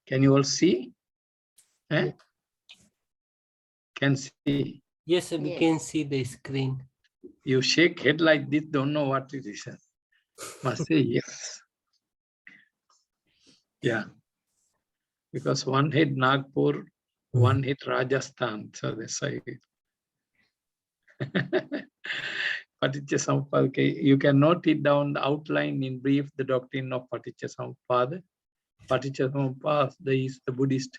Can you all see? Eh? Can see? Yes, we can see the screen. You shake head like this, don't know what it is. Must say yes. Yeah. Because one head Nagpur, one head Rajasthan. So that's why. Paticca-samuppada. Okay. You can note it down, the outline in brief, the doctrine of paticca-samuppada. Paticca-samuppada is the Buddhist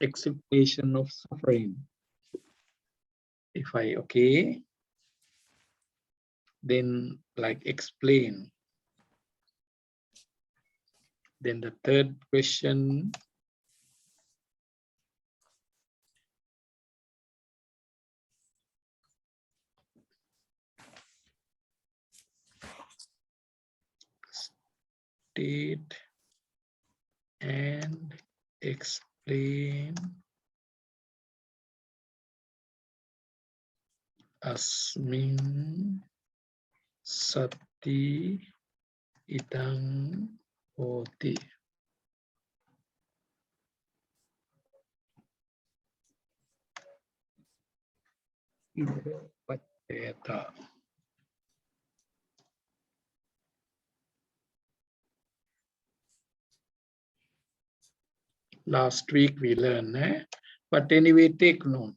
acceptation of suffering. If I, okay, then like explain. Then the third question. State and explain asmin sati idang hoti. Paccayata. Last week we learned, but anyway, take note.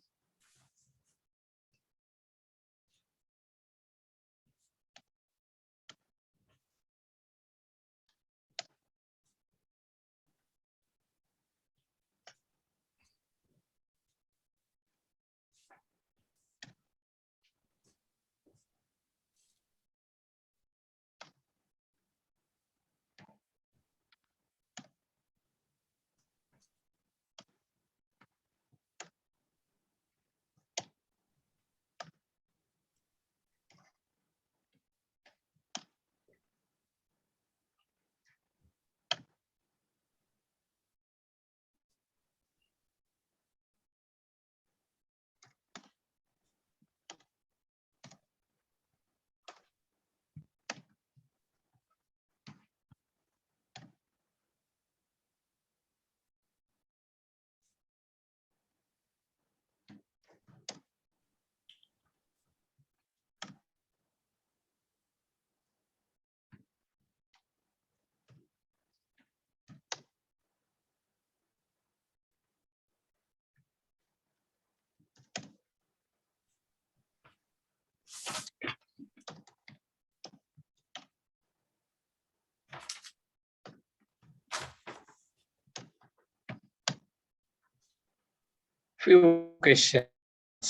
Few questions.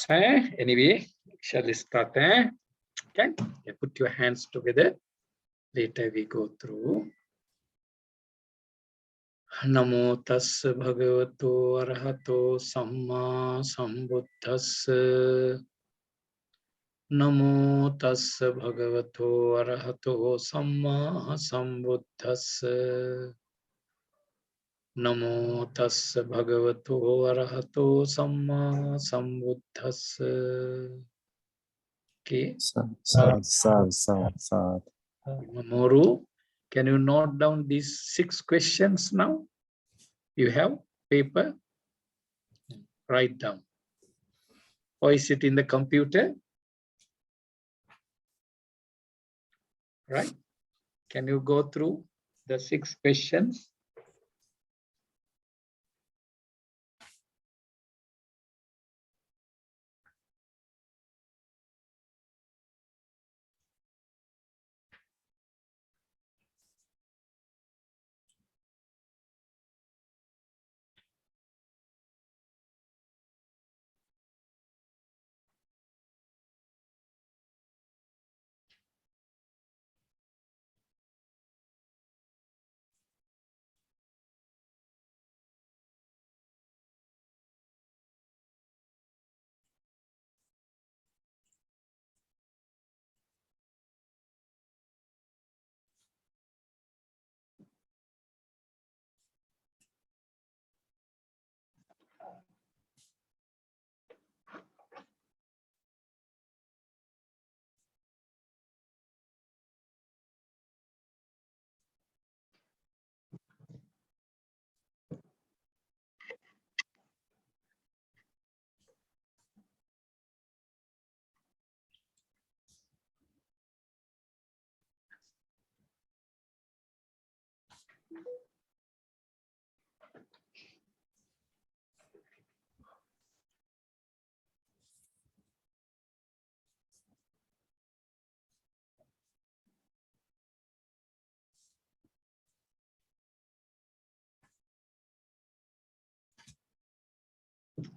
Anyway, shall we start? Okay, put your hands together. Later we go through. Namo tassa bhagavato arahato samma sambuddhassa. Namo tassa bhagavato arahato samma sambuddhassa. Namo tassa bhagavato arahato samma sambuddhassa. Okay. Mamoru, can you note down these 6 questions now? You have paper? Write down. Or is it in the computer? Right? Can you go through the 6 questions?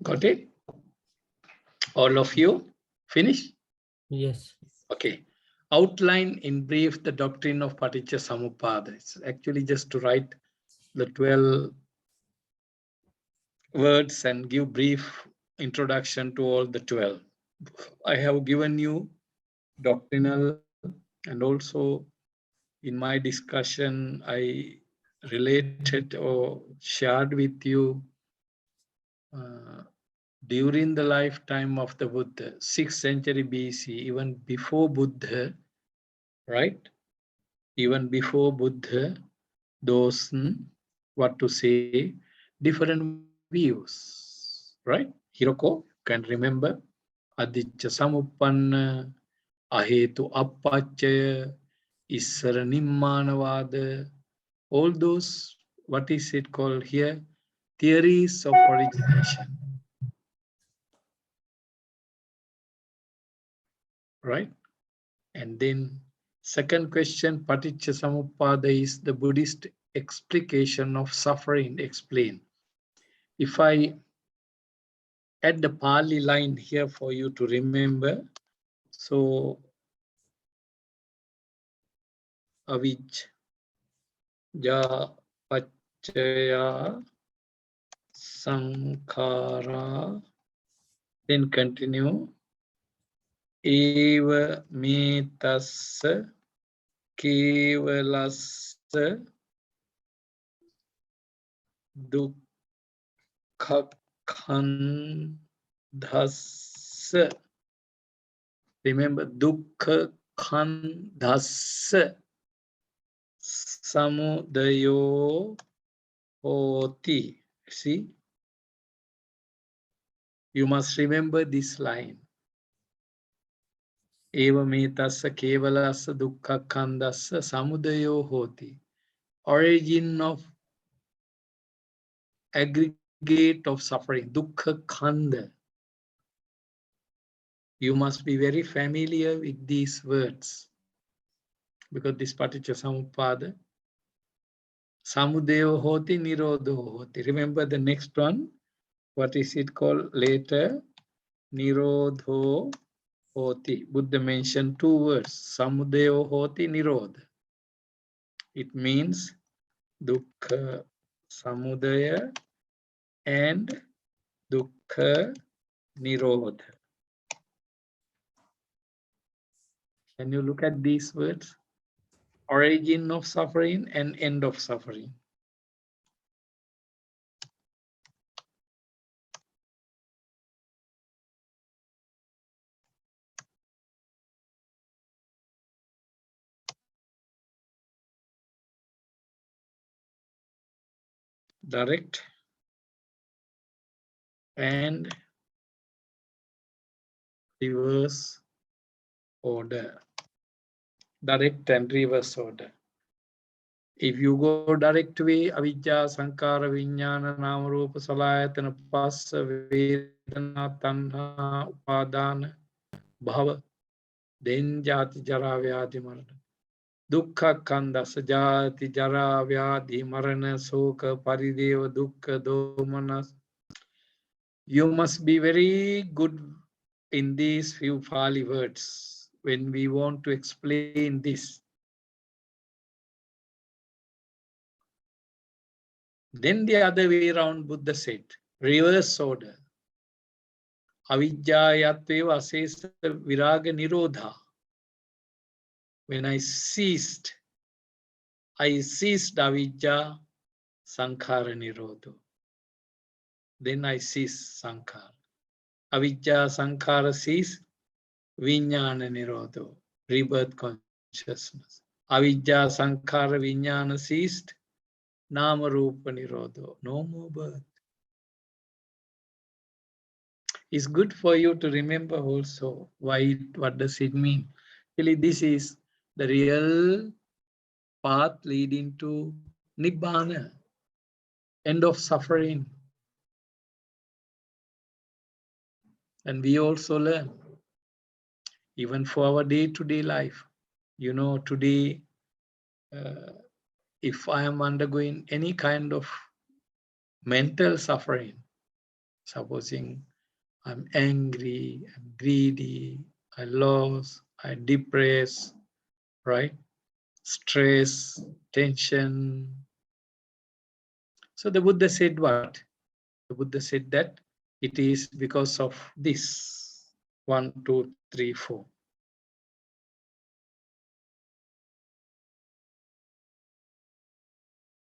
Got it? All of you finished? Yes. Okay. Outline in brief the doctrine of paticca-samuppada. It's actually just to write the 12 words and give brief introduction to all the 12. I have given you doctrinal, and also in my discussion, I related or shared with you during the lifetime of the Buddha, 6th century BC, even before Buddha, right? Even before Buddha, those, what to say, different views, right? Hiroko, can remember? Adicca samuppanna, ahetu appacchaya, issara nimmanavada, all those, what is it called here? Theories of origination, right? And then second question, paticca-samuppada is the Buddhist explication of suffering explained. If I add the Pali line here for you to remember, so avijja paccaya sankhara, then continue, eva metassa kevalassa dukkha-khandhassa. Remember, dukkha-khandhassa samudayo hoti. See, you must remember this line. Eva metassa kevalassa dukkha-khandhassa samudayo hoti. Origin of aggregate of suffering, dukkha-khandha. You must be very familiar with these words, because this paticca-samuppada, samudayo hoti, nirodho hoti. Remember the next one, what is it called later? Nirodho hoti. Buddha mentioned two words, samudayo hoti, nirodha. It means dukkha samudaya and dukkha nirodha. Can you look at these words? Origin of suffering and end of suffering. Direct and reverse order. Direct and reverse order. If you go direct way, avijja, sankara, vijnana, nama, rupa, salayatana, passa, vedana, tanha, upadana, bhava, then jati, jara, vyadhi, marana. Dukkha-khandhassa, jati, jara, vyadhi, marana, soka, parideva, dukkha, domanas. You must be very good in these few Pali words when we want to explain this. Then the other way around, Buddha said, reverse order. Avijjayatveva asesa viraga nirodha. When I ceased avijja, sankhara nirodho. Then I ceased sankhara. Avijja sankhara cease, vijnana nirodho, rebirth consciousness. Avijja sankhara vijnana ceased, nama rupa nirodho, no more birth. It's good for you to remember also what does it mean. Actually, this is the real path leading to Nibbana, end of suffering. And we also learn, even for our day-to-day life. You know, today, if I am undergoing any kind of mental suffering, supposing I'm angry, I'm greedy, I lost, I depressed, right? Stress, tension. So the Buddha said what? The Buddha said that it is because of this. 1, 2, 3, 4.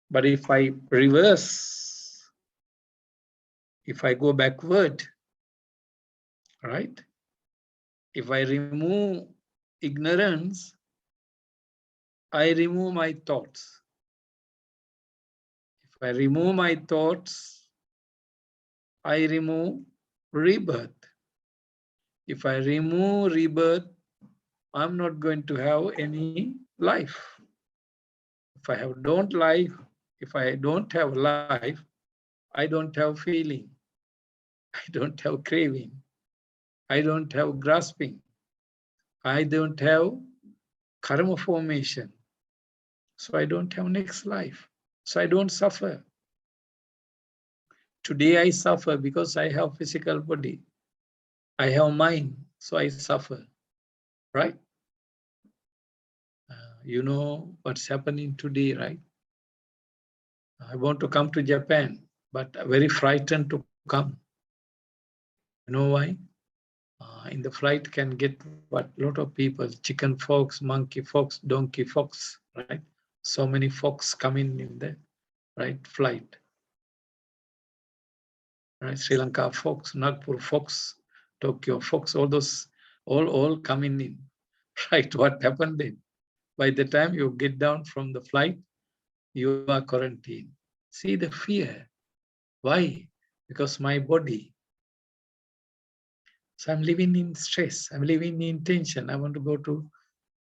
But if I reverse, if I go backward, right? If I remove ignorance, I remove my thoughts. If I remove my thoughts, I remove rebirth. If I remove rebirth, I'm not going to have any life. If I don't have life, I don't have feeling. I don't have craving. I don't have grasping. I don't have karma formation. So I don't have next life. So I don't suffer. Today I suffer because I have physical body. I have mind, so I suffer, right? You know what's happening today, right? I want to come to Japan, but I'm very frightened to come. You know why? In the flight can get what? Lot of people, chicken fox, monkey fox, donkey fox, right? So many fox coming in the right flight. Right? Sri Lanka fox, Nagpur fox, Tokyo fox, all those, all coming in. Right? What happened then? By the time you get down from the flight, you are quarantined. See the fear. Why? Because my body. So I'm living in stress. I'm living in tension. I want to go to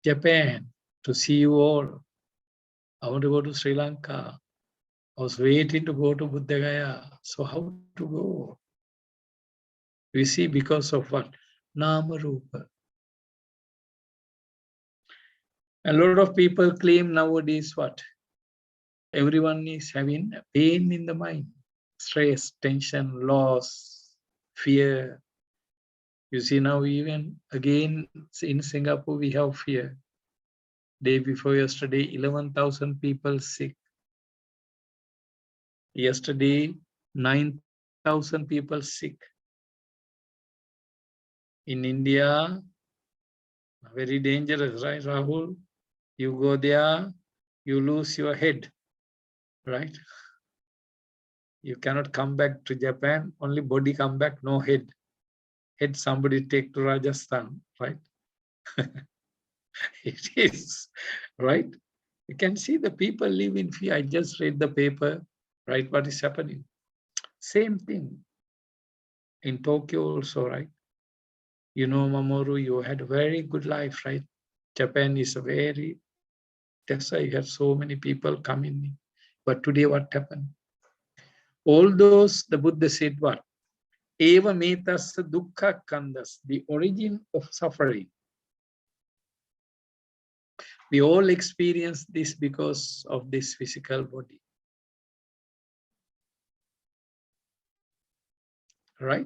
Japan to see you all. I want to go to Sri Lanka. I was waiting to go to Buddha Gaya. So how to go? We see because of what? Nama Rupa. A lot of people claim nowadays what? Everyone is having pain in the mind. Stress, tension, loss, fear. You see now even again in Singapore we have fear. Day before yesterday, 11,000 people sick. Yesterday, 9,000 people sick. In India, very dangerous, right, Rahul? You go there, you lose your head, right? You cannot come back to Japan, only body come back, no head. Head somebody take to Rajasthan, right? It is, right? You can see the people live in fear. I just read the paper, right? What is happening? Same thing in Tokyo also, right? You know, Mamoru, you had a very good life, right? Japan is a very, that's why you have so many people coming. But today what happened? All those, the Buddha said what? Eva metas dukkha kandas, the origin of suffering. We all experience this because of this physical body. Right?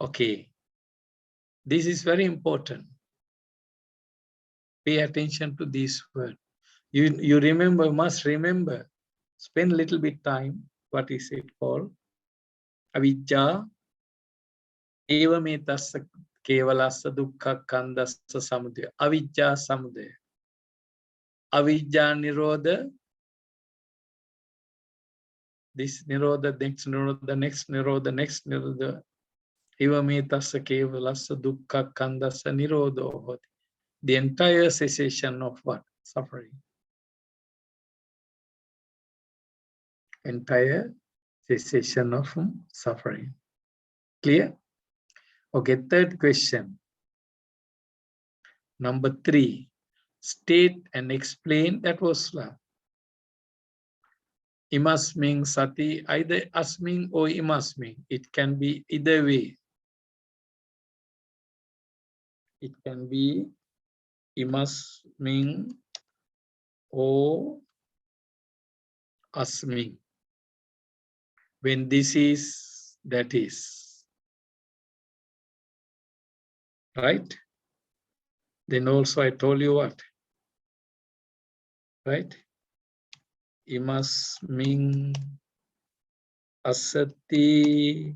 Okay. This is very important. Pay attention to this word. You remember, must remember, spend a little bit time. What is it called? Avijja eva metassa kevalassa dukkha kandassa samudaya. Avijja samudaya. Avijja nirodha. This nirodha, next nirodha, next nirodha, next nirodha. Eva metassa kevalassa dukkha kandassa nirodho hoti. The entire cessation of what? Suffering. Entire cessation of suffering. Clear? Okay, third question. Number 3. state and explain, that was love. Imasming sati, either asming or imasming. It can be either way. It can be imasming or asming. When this is, that is. Right? Then also I told you what? Right? Imasming asati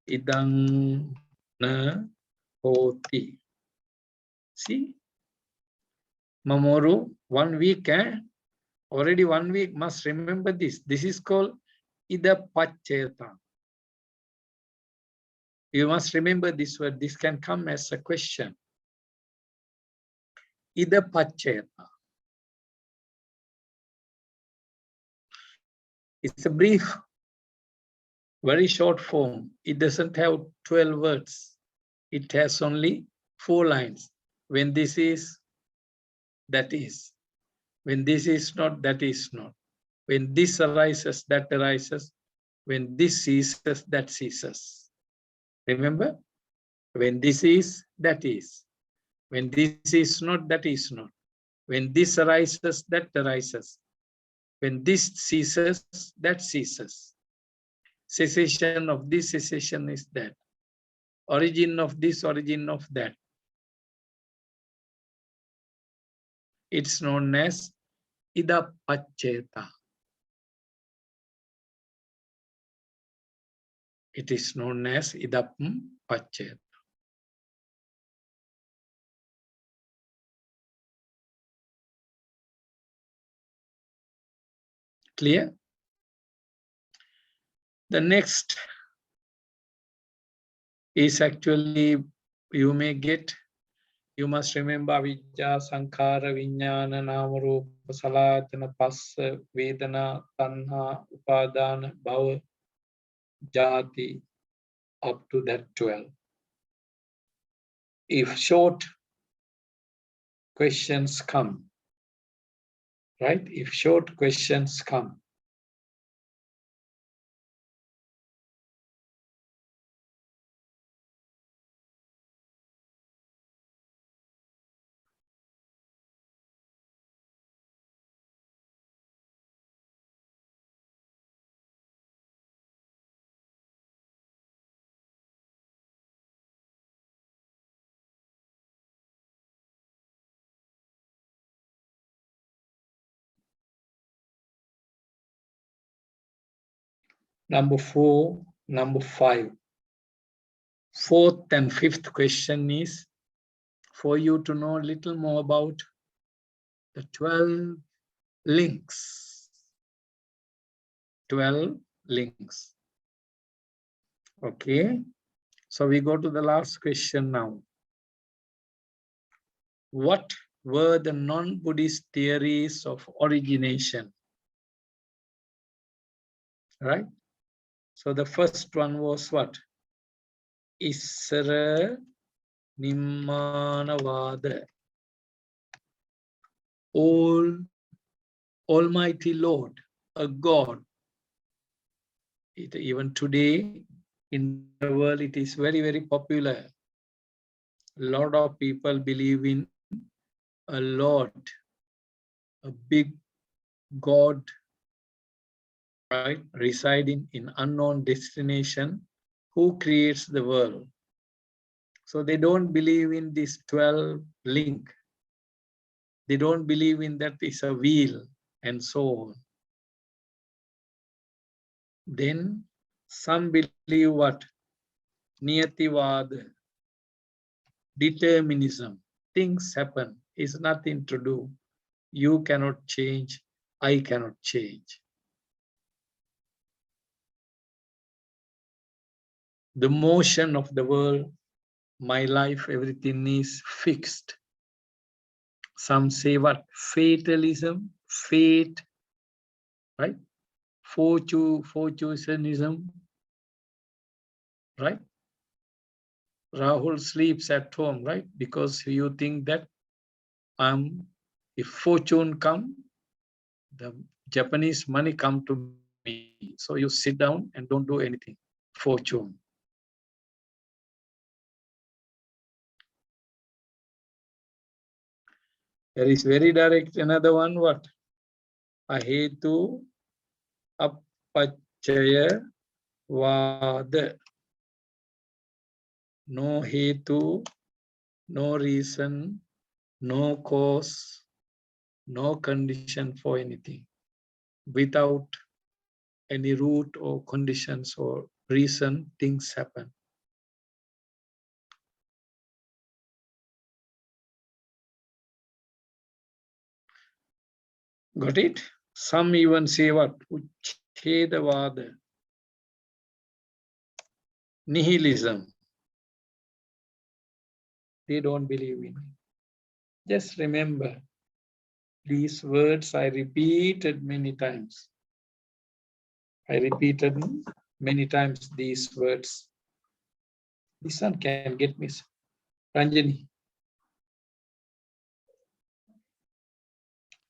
idang na hoti. See? Mamoru, 1 week, already 1 week, must remember this. This is called ida paccheta. You must remember this word. This can come as a question. Ida paccheta. It's a brief, very short form. It doesn't have 12 words. It has only 4 lines. When this is, that is. When this is not, that is not. When this arises, that arises. When this ceases, that ceases. Remember? When this is, that is. When this is not, that is not. When this arises, that arises. When this ceases, that ceases. Cessation of this, cessation is that. Origin of this, origin of that. It's known as ida paccheta. It is known as ida paccheta. Clear? The next is actually, you may get, you must remember avijja, sankhara, vijnana, nama, rupa, salayatana, passa, vedana, tanha, upadana, bhava, jati, up to that 12. If short questions come, right? If short questions come, number 4, number 5. 4th and 5th question is for you to know a little more about the 12 links. 12 links. Okay. So we go to the last question now. What were the non-Buddhist theories of origination? Right? So the first one was what? Issara Nimmanavada. Almighty Lord, a God. Even today in the world, it is very, very popular. A lot of people believe in a Lord, a big God, right, residing in unknown destination, who creates the world. So they don't believe in this 12 link. They don't believe in that it's a wheel and so on. Then some believe what? Niyativada, determinism. Things happen. It's nothing to do. You cannot change. I cannot change. The motion of the world, my life, everything is fixed. Some say what? Fatalism, fate, right? Fortunism, right? Rahul sleeps at home, right? Because you think that I'm If fortune come, the Japanese money come to me. So you sit down and don't do anything. Fortune. There is very direct another one. What? Ahetu appachaya vada. No hetu, no reason, no cause, no condition for anything. Without any root or conditions or reason, things happen. Got it? Some even say what? Uchedavada. Nihilism. They don't believe in it. Just remember, these words I repeated many times. I repeated many times these words. This one can get me. Ranjani.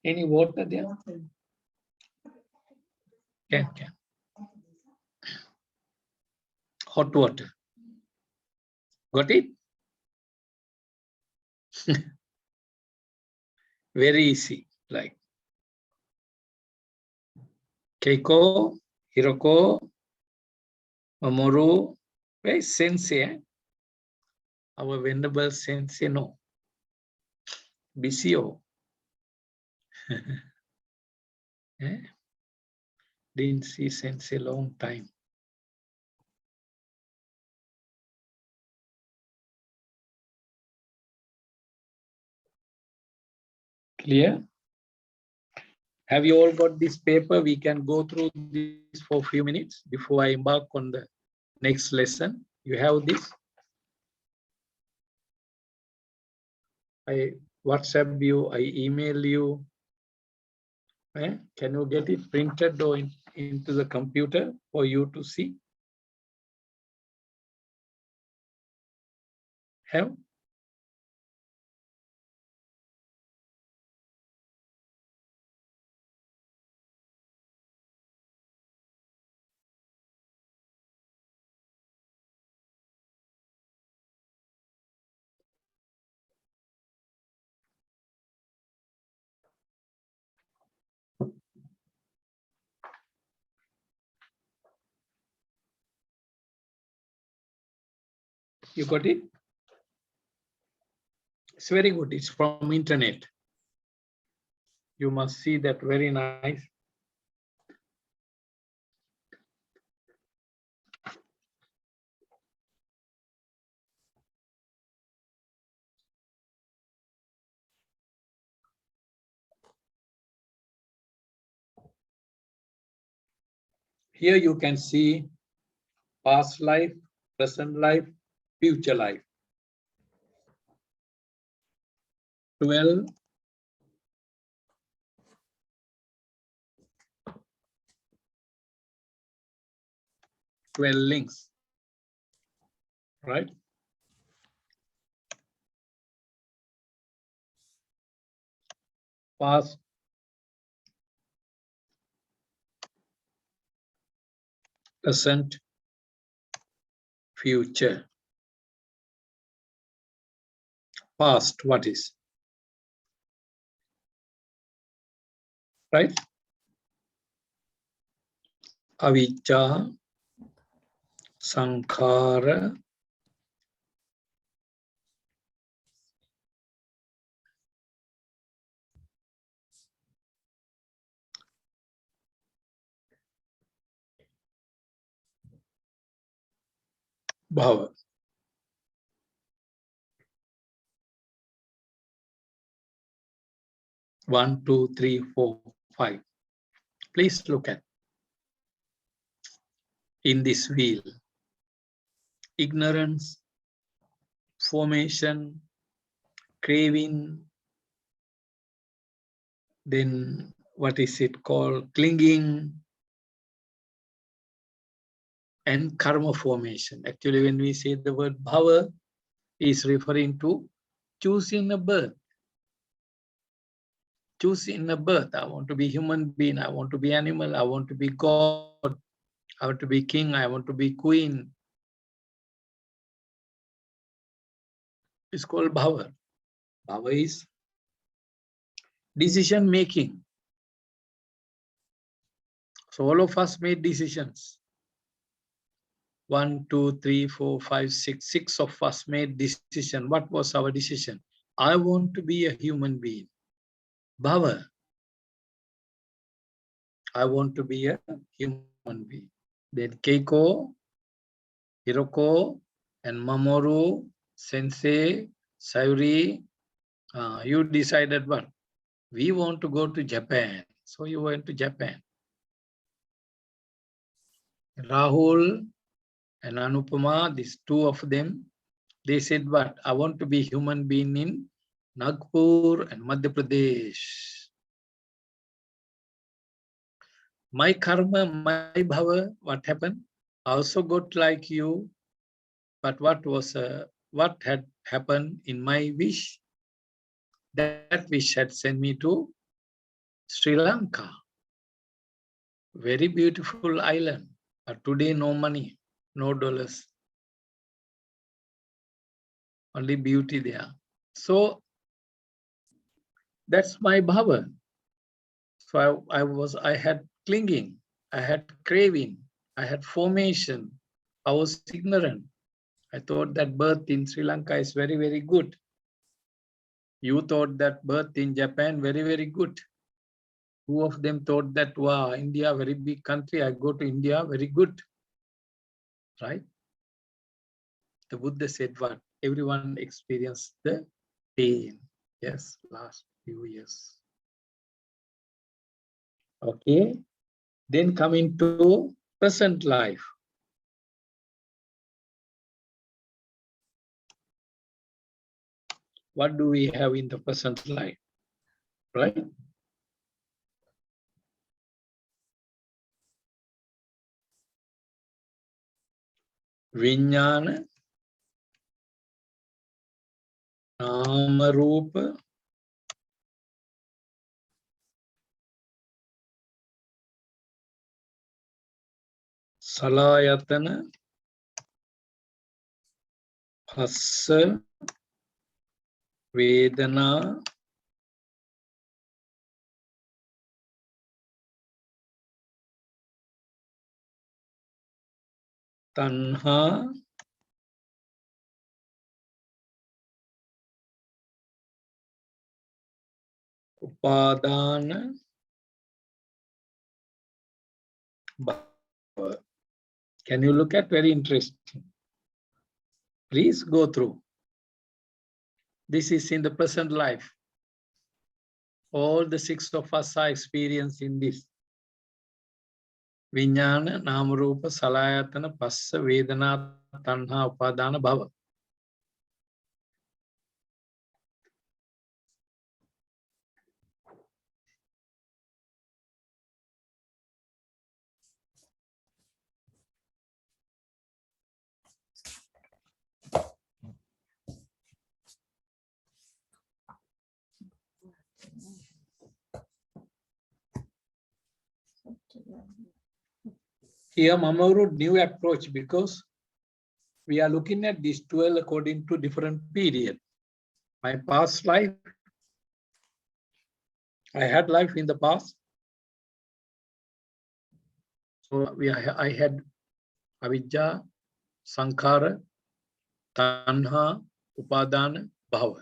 Any water there? Can. Hot water. Got it? Very easy. Like Keiko, Hiroko, Mamoru, very sensei. Our venerable sensei, no. Bisio. Didn't see sensei long time. Clear? Have you all got this paper? We can go through this for a few minutes before I embark on the next lesson. You have this? I WhatsApp you, I email you. Can you get it printed or into the computer for you to see? Have? You got it? It's very good. It's from internet. You must see that, very nice. Here you can see past life, present life, future life. 12 links, right? Past, present, future. Past, what is? Right? Avijja, sankhara, bhava. 1, 2, 3, 4, 5. Please look at in this wheel. Ignorance, formation, craving, then what is it called? Clinging, and karma formation. Actually, when we say the word bhava, is referring to choosing a birth. choose in a birth. I want to be human being. I want to be animal. I want to be God. I want to be king. I want to be queen. It's called bhava. Bhava is decision making. So all of us made decisions. 1, 2, 3, 4, 5, 6. 6 of us made decision. What was our decision? I want to be a human being. Bhava. I want to be a human being. Then Keiko, Hiroko, and Mamoru, Sensei, Sayuri, you decided what? We want to go to Japan. So you went to Japan. Rahul and Anupama, these two of them, they said what? I want to be human being in Nagpur and Madhya Pradesh. My karma, my bhava, what happened? I also got like you, but what had happened in my wish? That wish had sent me to Sri Lanka. Very beautiful island. But today no money, no dollars. Only beauty there. So that's my bhava. So I had clinging, I had craving, I had formation. I was ignorant. I thought that birth in Sri Lanka is very, very good. You thought that birth in Japan, very, very good. Two of them thought that, wow, India, very big country. I go to India, very good. Right? The Buddha said what? Everyone experienced the pain. Yes, last few years. Okay. Then coming to present life. What do we have in the present life? Right? Vijnana, Nama Rupa, Salayatana, Phassa, Vedana, Tanha, Upadana, Bhava. Can you look at? Very interesting. Please go through. This is in the present life. All the 6 of us are experiencing this. Vijnana, Namarupa, Salayatana, Phassa, Vedana, Tanha, Upadana, Bhava. Here Mamoru new approach because we are looking at these 12 according to different period. My past life, I had life in the past. So I had Avijja, Sankhara, Tanha, Upadana, Bhava.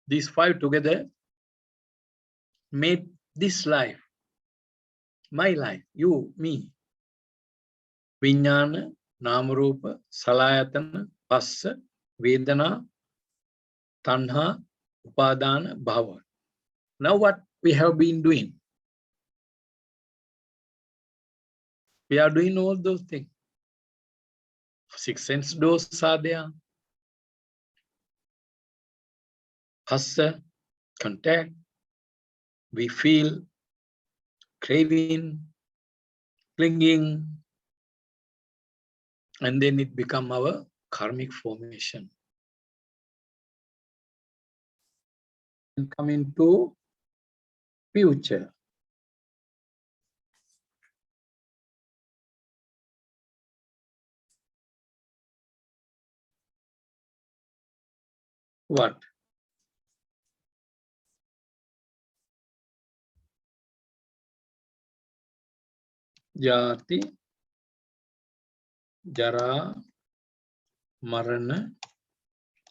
These 5 together made this life, my life, you, me. Vijnana, Namarupa, Salayatana, Phassa, Vedana, Tanha, Upadana, Bhava. Now what we have been doing? We are doing all those things. 6 sense doors are there. Phassa, contact. We feel craving, clinging, and then it become our karmic formation. and come into future. What? Jati, Jara, Marana,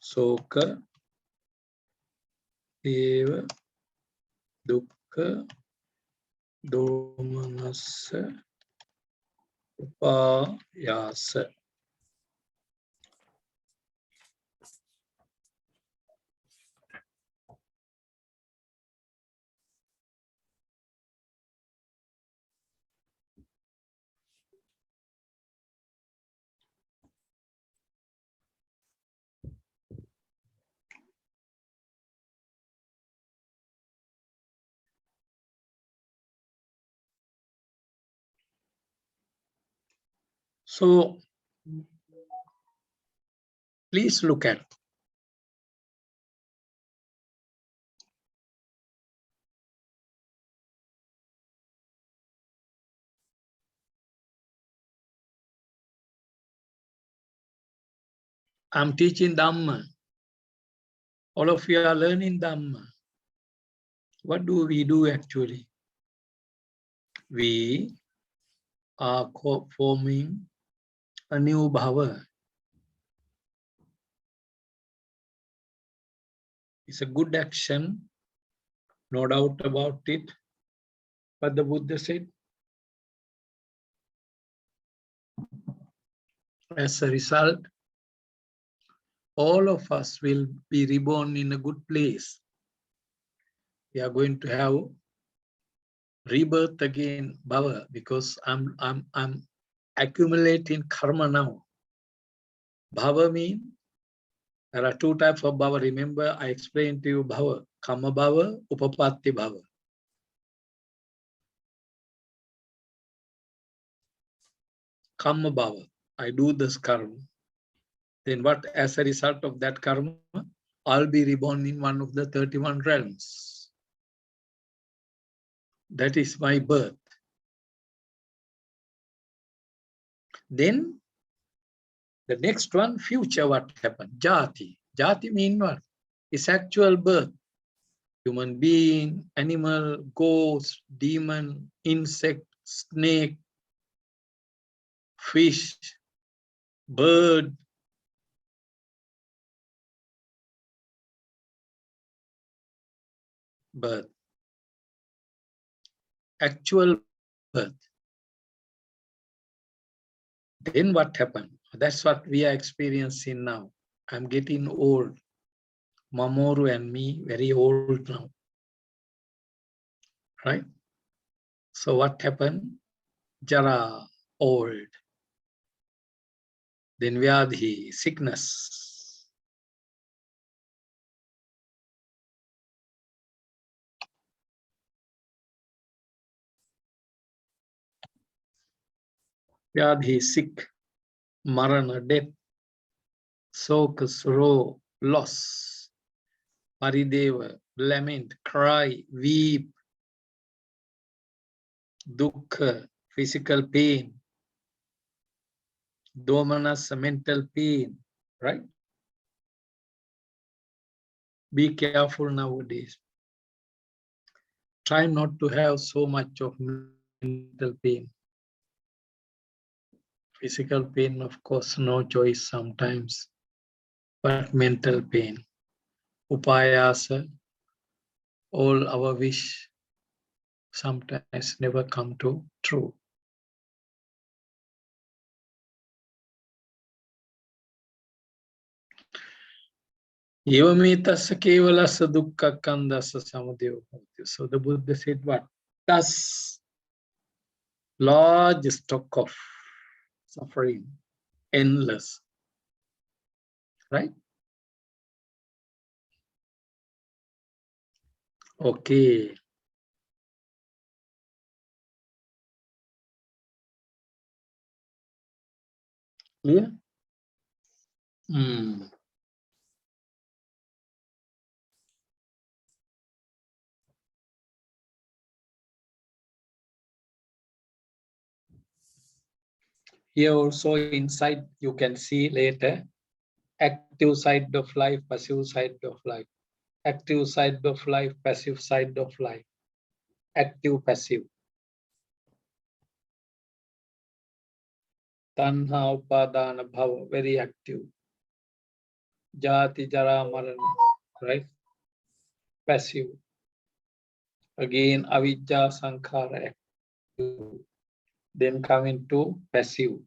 Soka, Deva, Dukkha, Domanassa, Upayasa. So please look at I'm teaching Dhamma. All of you are learning Dhamma. What do we do actually? We are forming a new bhava. It's a good action, no doubt about it. But the Buddha said, as a result, all of us will be reborn in a good place. We are going to have rebirth again, bhava, because I'm accumulating karma now. Bhava means there are two types of bhava. Remember, I explained to you bhava, kama bhava, upapatti bhava. Kama bhava, I do this karma. Then what, as a result of that karma, I'll be reborn in one of the 31 realms. That is my birth. Then the next one, future, what happened? Jati. Jati means what? It's actual birth. Human being, animal, ghost, demon, insect, snake, fish, bird. Birth. Actual birth. Then what happened? That's what we are experiencing now. I'm getting old. Mamoru and me, very old now. Right? So what happened? Jara, old. Then Vyadhi, sickness. Vyadhi, sick. Marana, death. Soka, sorrow, loss. Parideva, lament, cry, weep. Dukkha, physical pain. Domanasa, mental pain. Right? Be careful nowadays. Try not to have so much of mental pain. Physical pain, of course, no choice sometimes, but mental pain. Upayasa, all our wish sometimes never come to true. Evametasa kevalasa dukkha kandasa samadeva. So the Buddha said what? Thus, large stock of suffering, endless. Right? Okay. Clear? Here also inside you can see later active side of life, passive side of life, active side of life, passive side of life, active, passive. Tanha upadana bhava, very active. Jati jara marana, right? Passive. Again, avijja sankhara, active. Then coming to passive.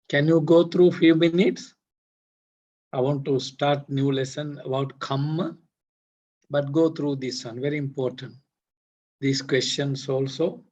Can you go through few minutes? I want to start new lesson about karma, but go through this one, very important. These questions also.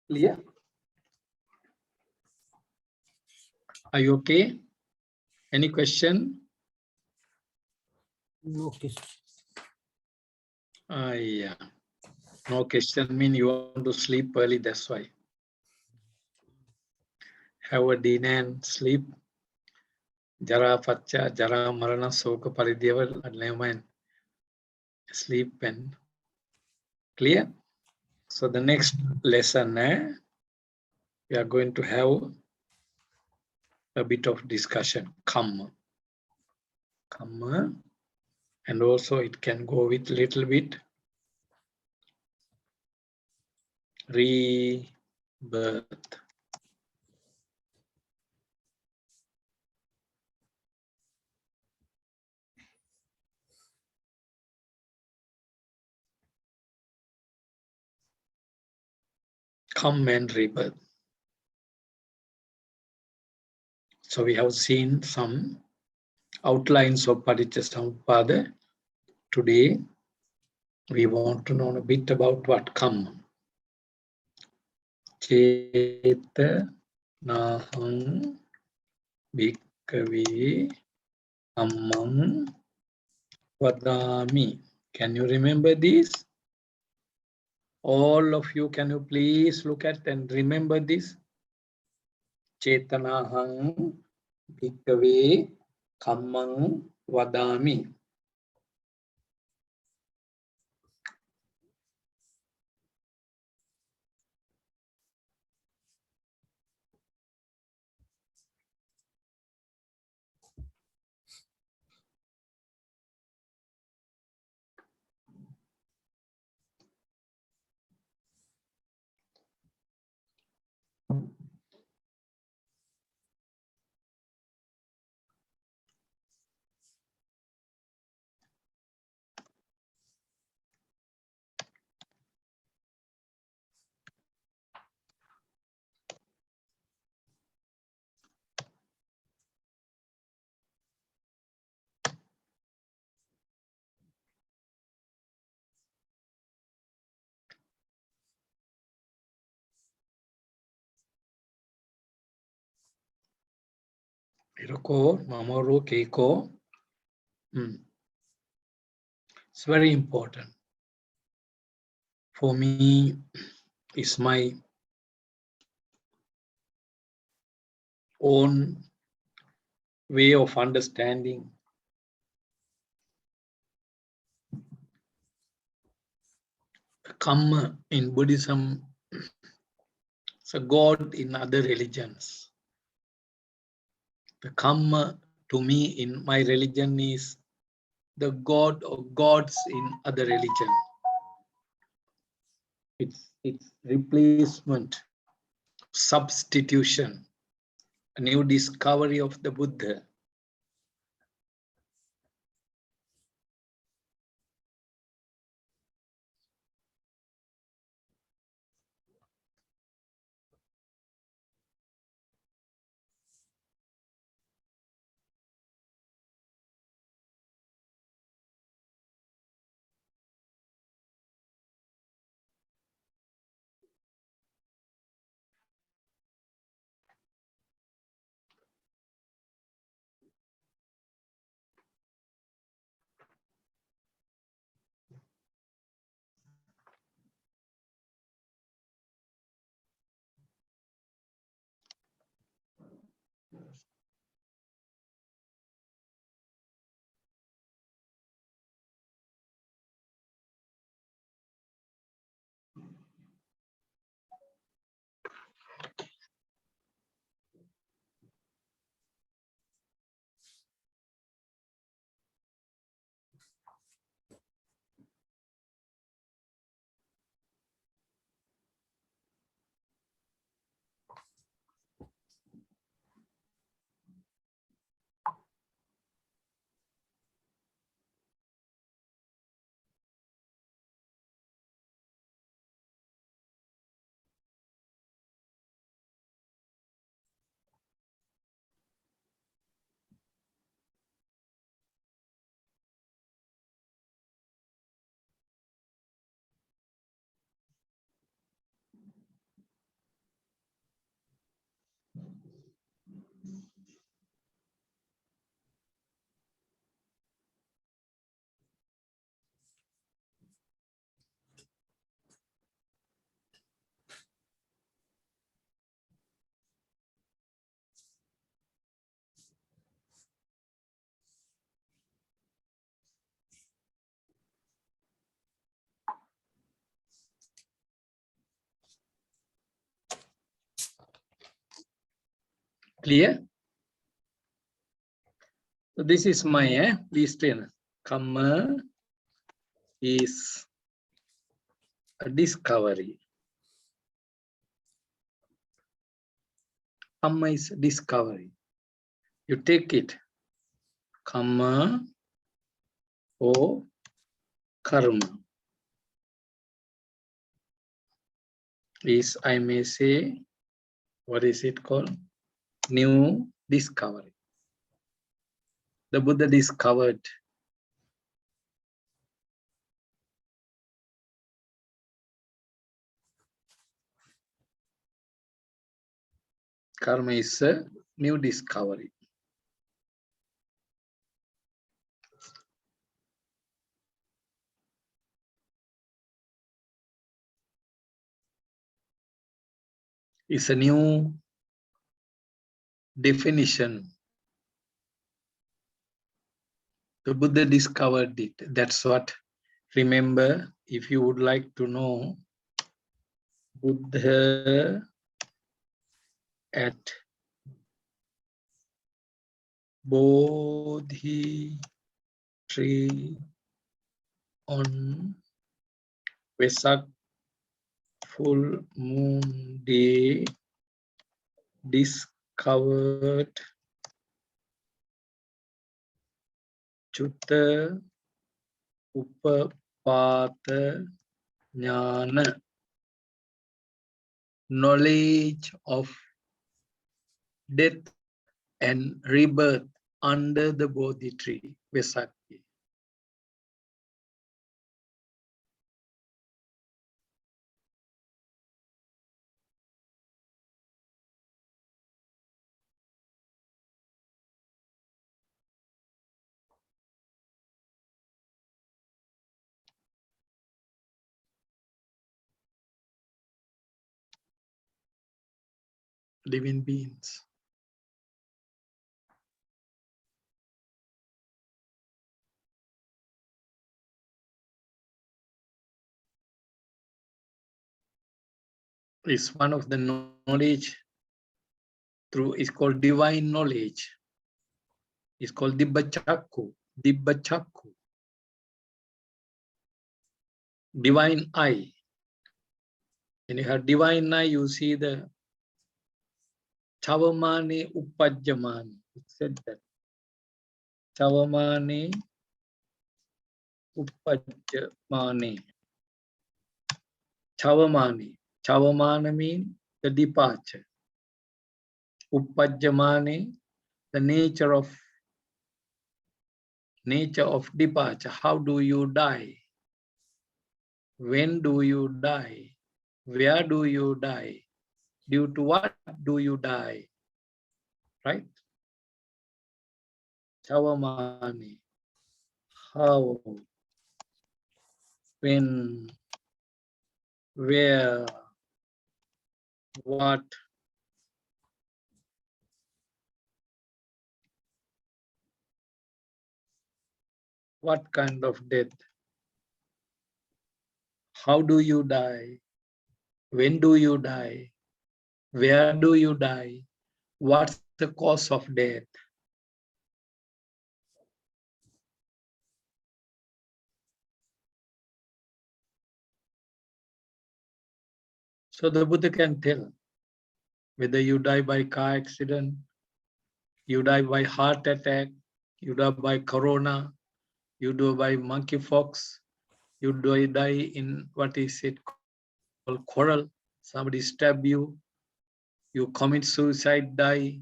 Clear? Are you okay? Any question? No question. Yeah. No question mean you want to sleep early, that's why. Have a dinner and sleep. Jara pacha, jara marana, soka parideva, never mind. Sleep and clear. So the next lesson, we are going to have a bit of discussion, karma. Karma, and also it can go with little bit rebirth. Come and rebirth. So we have seen some outlines of paticca-samuppada. Today we want to know a bit about what karma. Ceta nahang bhikkhave kammam vadami. Can you remember this? All of you, can you please look at and remember this? Chetanahang bhikkhave kammam vadami. Hiroko, Mamoru, Keiko. It's very important. For me, it's my own way of understanding karma in Buddhism. It's a god in other religions. The karma to me in my religion is the god or gods in other religion. It's replacement, substitution, a new discovery of the Buddha. Clear? So this is my please train. Karma is a discovery. Karma is a discovery. You take it. Karma or karma is, I may say, what is it called? New discovery. The Buddha discovered karma is a new discovery. It's a new definition. The Buddha discovered it. That's what, remember, if you would like to know Buddha at Bodhi tree on Vesak full moon day discovered Chutta Upapata Jnana, knowledge of death and rebirth under the Bodhi tree, Vesak. living beings. It's one of the knowledge through, it's called divine knowledge. It's called Dibbachakku. Dibbachakku. Divine eye. When you have divine eye, you see the Chavamane Upajamani. It said that. Chavamane Upajamani. Chavamani. Chavamana means the departure. Upajamani, the nature of departure. How do you die? When do you die? Where do you die? Due to what do you die? Right? Chavamani. How? When? Where? What? What kind of death? How do you die? When do you die? Where do you die? What's the cause of death? So the Buddha can tell whether you die by car accident, you die by heart attack, you die by corona, you die by monkeypox, you die in what is it called quarrel, somebody stab you, you commit suicide, die,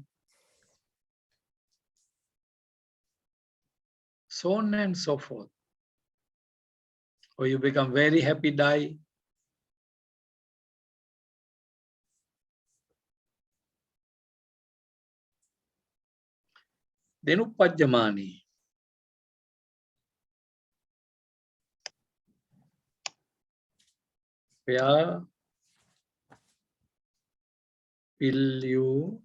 so on and so forth. Or you become very happy, die. Then Upajamani. Where will you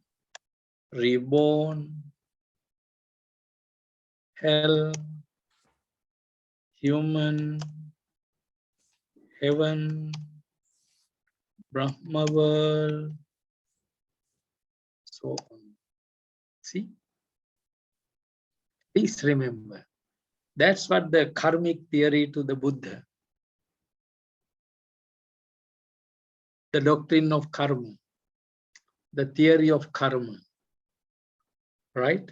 reborn? Hell, human, heaven, Brahma world, so on. See? Please remember. That's what the karmic theory to the Buddha. The doctrine of karma. The theory of karma. Right?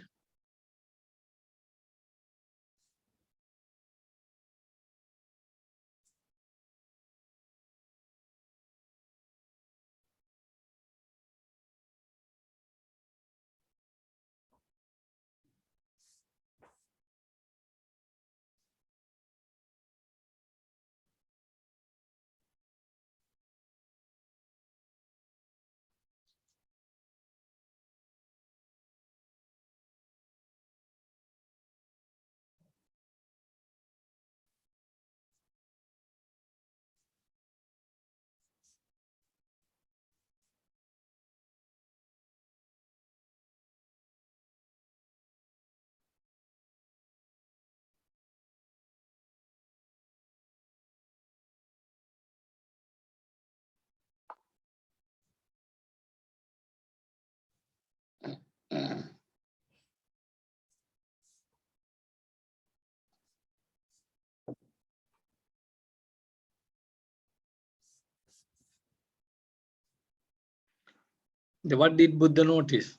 What did Buddha notice?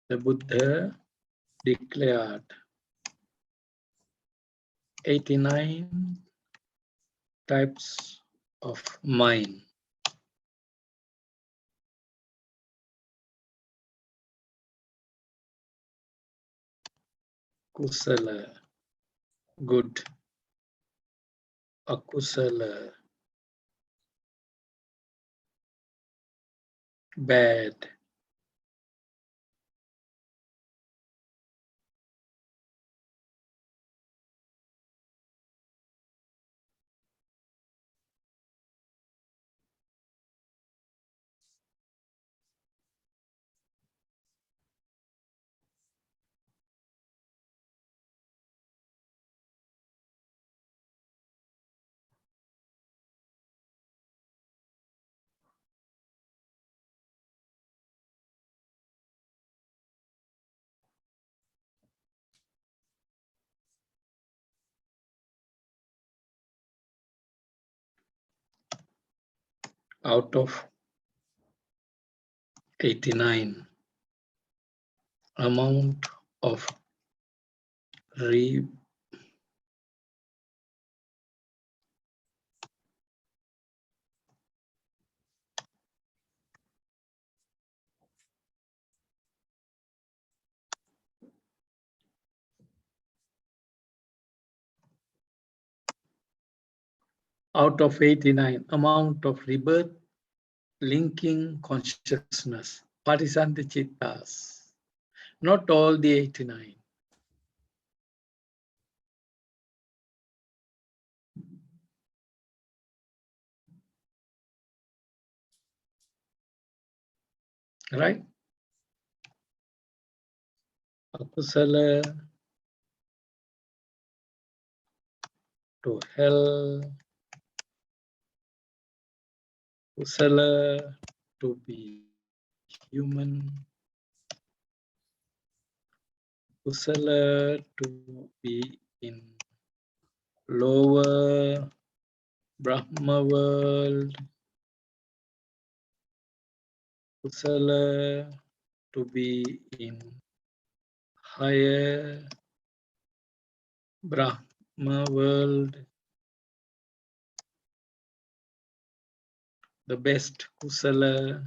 The Buddha declared 89 types of mind. Kusala, good. Akusala, bad. out of 89 amount of out of 89 amount of rebirth linking consciousness, patisantachittas, not all the 89. Right? Akusala to hell, kusala to be human, kusala to be in lower Brahma world, kusala to be in higher Brahma world, the best kusala,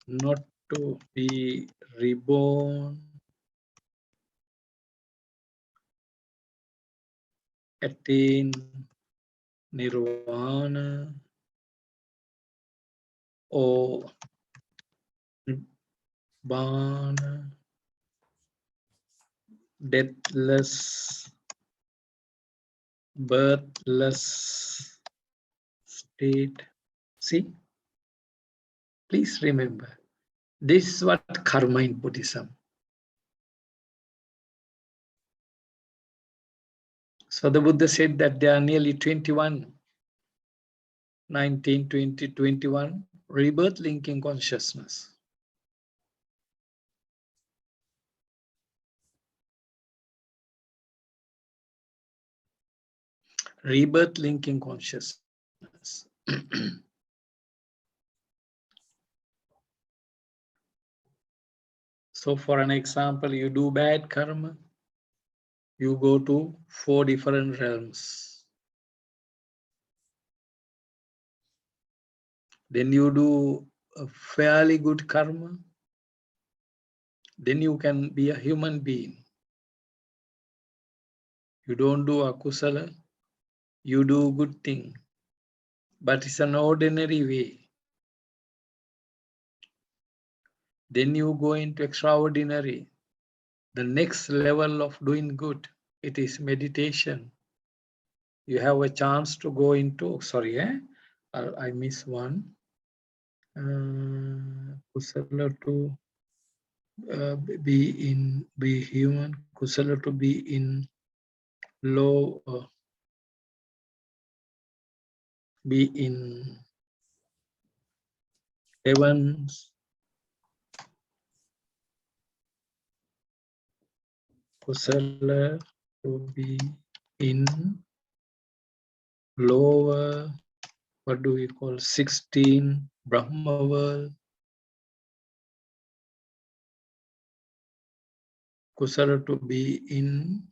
not to be reborn, attain nirvana or nibbana, deathless, birthless state. See, please remember, this is what karma in Buddhism. So the Buddha said that there are nearly 21, 19, 20, 21 rebirth linking consciousness. Rebirth linking consciousness. So for an example, you do bad karma, you go to 4 different realms. Then you do a fairly good karma, then you can be a human being. You don't do akusala, you do good thing, but it's an ordinary way. Then you go into extraordinary, the next level of doing good. It is meditation. You have a chance to go into, sorry, I miss one. Kusala to be human, kusala to be in low, be in heavens, kusala to be in lower, what do we call, 16 Brahma world, kusala to be in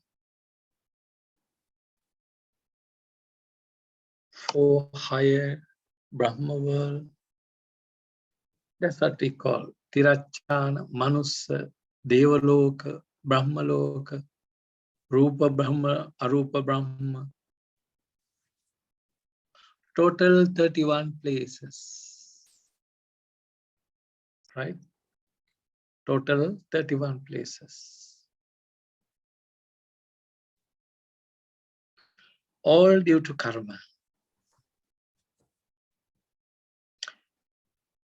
4 higher Brahma world. That's what we call Tirachana, Manusa, Devaloka, Brahmaloka, Rupa Brahma, Arupa Brahma. Total 31 places, right? Total 31 places. All due to karma.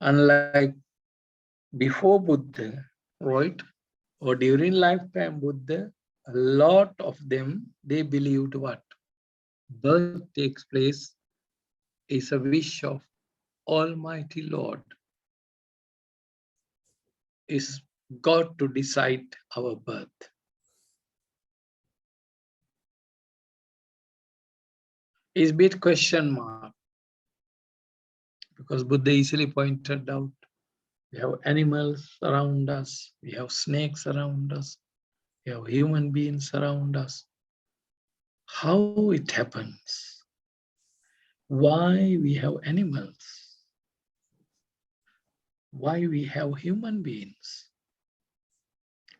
Unlike before Buddha, right? Or during lifetime Buddha, a lot of them, they believed what? Birth takes place is a wish of Almighty Lord. Is God to decide our birth. is bit question mark, because Buddha easily pointed out we have animals around us, we have snakes around us, we have human beings around us. How it happens? Why we have animals? Why we have human beings?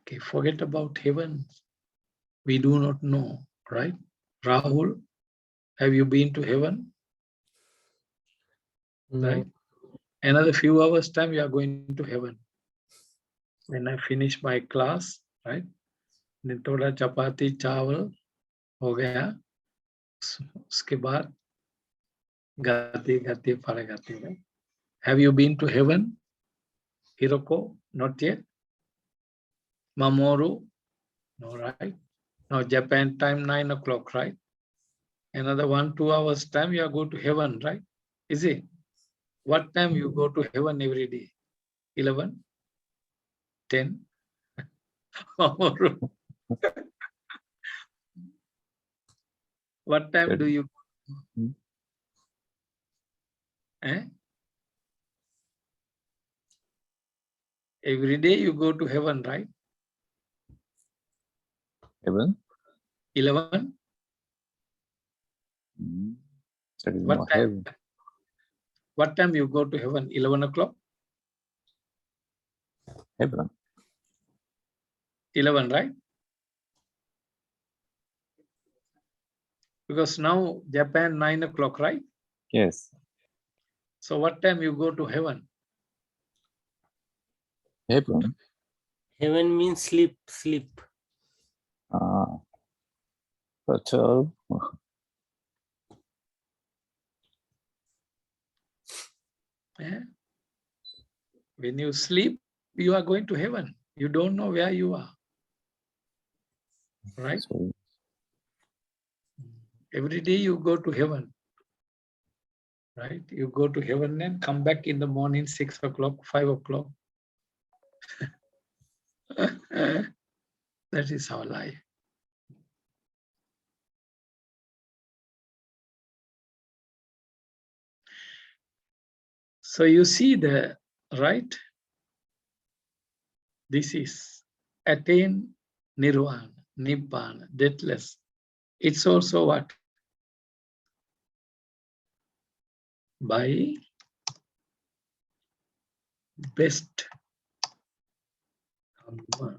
Okay, forget about heaven. We do not know, right? Rahul, have you been to heaven? No. Right? Another few hours time, you are going to heaven. When I finish my class, right? Then thoda chapati chawal ho gaya. Uske baad gati gati paragati. Right? Have you been to heaven? Hiroko? Not yet. Mamoru? No, right? Now Japan time 9 o'clock, right? Another 1-2 hours time, you are going to heaven, right? Is it? What time you go to heaven every day? 11? 10? What time do you eh? Every day you go to heaven, right? Heaven? 11? There is What no time? heaven. What time you go to heaven? 11 o'clock? Heaven. 11, right? Because now Japan 9 o'clock, right? Yes. So what time you go to heaven? Heaven. Heaven means sleep, sleep. For 12. Eh? When you sleep, you are going to heaven. You don't know where you are, right? So, Every day you go to heaven, right? You go to heaven and come back in the morning, 6 o'clock, 5 o'clock. That is our life. So you see the, right? This is attain nirvana, nibbana, deathless. It's also what? By best karma.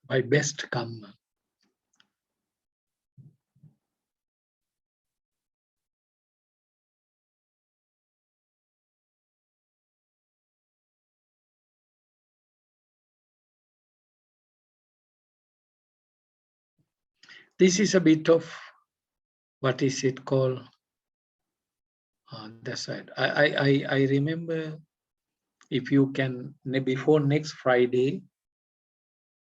By best karma. This is a bit of, what is it called? That's right. I remember, if you can, before next Friday,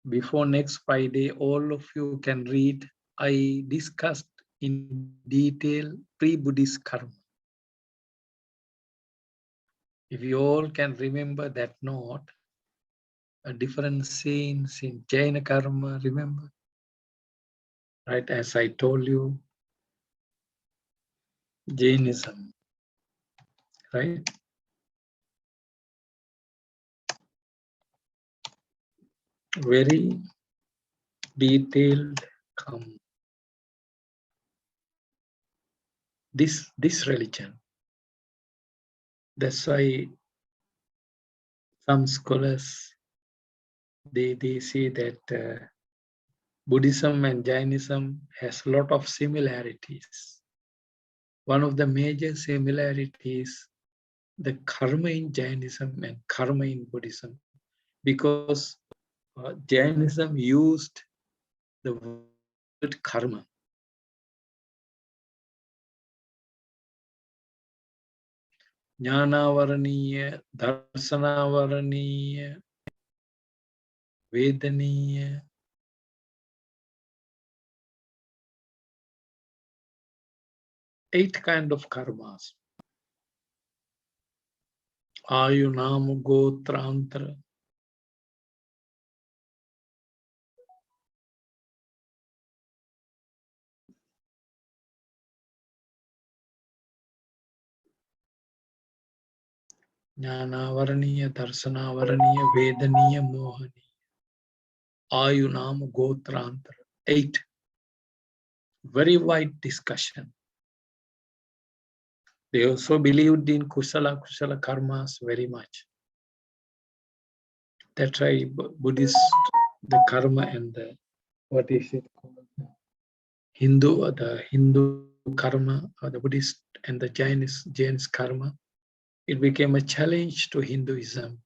all of you can read. I discussed in detail pre-Buddhist karma. If you all can remember that note, different scenes in Jaina karma, remember? Right, as I told you, Jainism, right? Very detailed karma. This religion. That's why some scholars, they say that Buddhism and Jainism has a lot of similarities. One of the major similarities, the karma in Jainism and karma in Buddhism, because Jainism used the word karma. Jnanavaraniya, Darsanavaraniya, Vedaniya. 8 kind of karmas. Ayunam Gotrantra. Jnanavaraniya, Darsanavaraniya, Vedaniya, Mohaniya, Ayunam, Gotrantara. 8. Very wide discussion. They also believed in Kusala karmas very much. That's why Buddhist, the karma and the, what is it called? The Hindu karma, or the Buddhist and the Jain's karma, it became a challenge to Hinduism.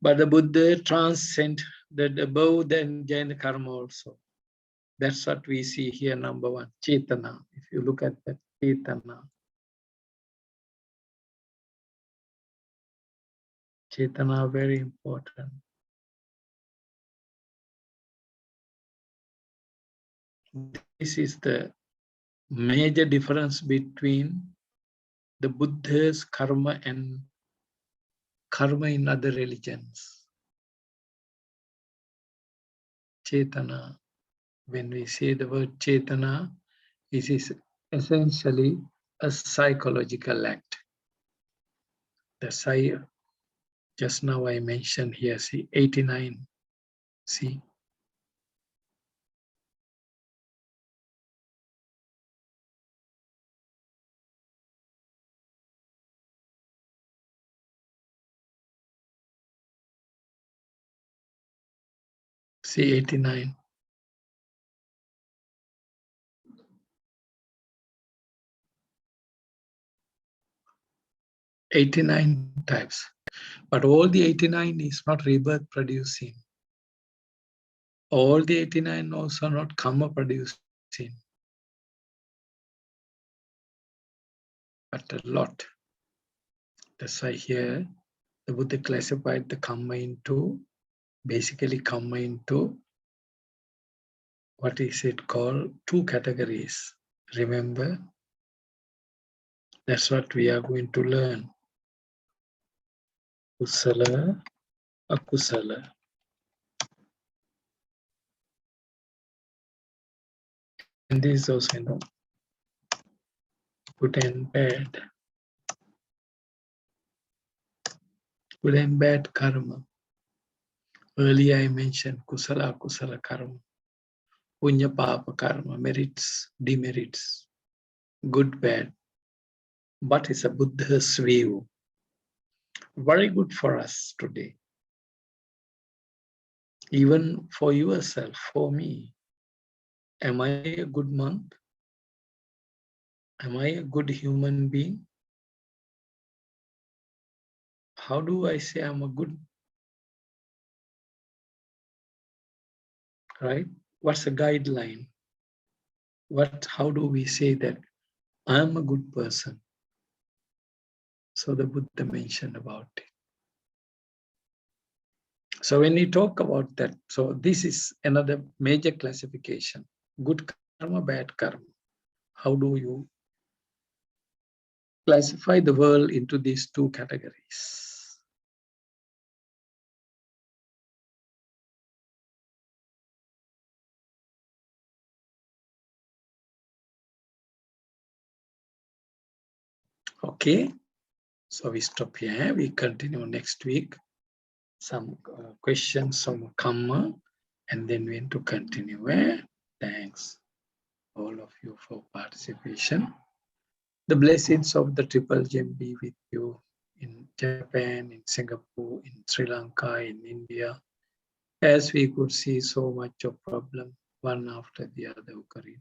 But the Buddha transcended above the Jain karma also. That's what we see here, number 1, Chetana. If you look at that, Chetana. Chetana, very important. This is the major difference between the Buddha's karma and karma in other religions. Chetana, when we say the word Chetana, this is essentially a psychological act. The just now I mentioned here, see, 89, see. See 89. Types, but all the 89 is not rebirth producing. All the 89 also not karma producing, but a lot. That's why here the Buddha classified the karma into, basically karma into, what is it called? 2 categories. Remember, that's what we are going to learn. Kusala, akusala. And this is also, you know, good and bad. Good and bad karma. Earlier I mentioned kusala, akusala karma. Punya, papa karma, merits, demerits, good, bad. But it's a Buddha's view. Very good for us today. Even for yourself, for me. Am I a good monk? Am I a good human being? How do I say I'm a good, right? What's a guideline? How do we say that I'm a good person? So the Buddha mentioned about it. So when we talk about that, so this is another major classification. Good karma, bad karma. How do you classify the world into these 2 categories? Okay, so we stop here. We continue next week. Some questions, some karma, and then we need to continue. Thanks all of you for participation. The blessings of the Triple Gem be with you in Japan, in Singapore, in Sri Lanka, in India. As we could see so much of problem, one after the other occurring.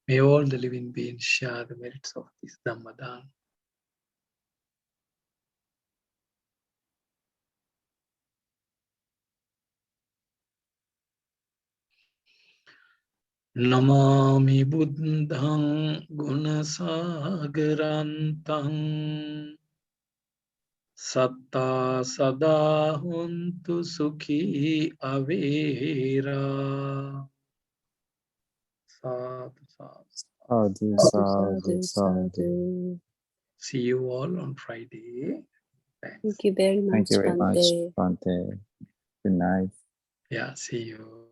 May all the living beings share the merits of this Dhammadan. Namami Buddhang Gunasagarantam Satta Sada Huntu Sukhi Avera. Sadhu, sadhu. Sadhu, sadhu. See you all on Friday. Thanks. Thank you very much, Thank you very much, Bhante. Bhante. Good night. Yeah, see you.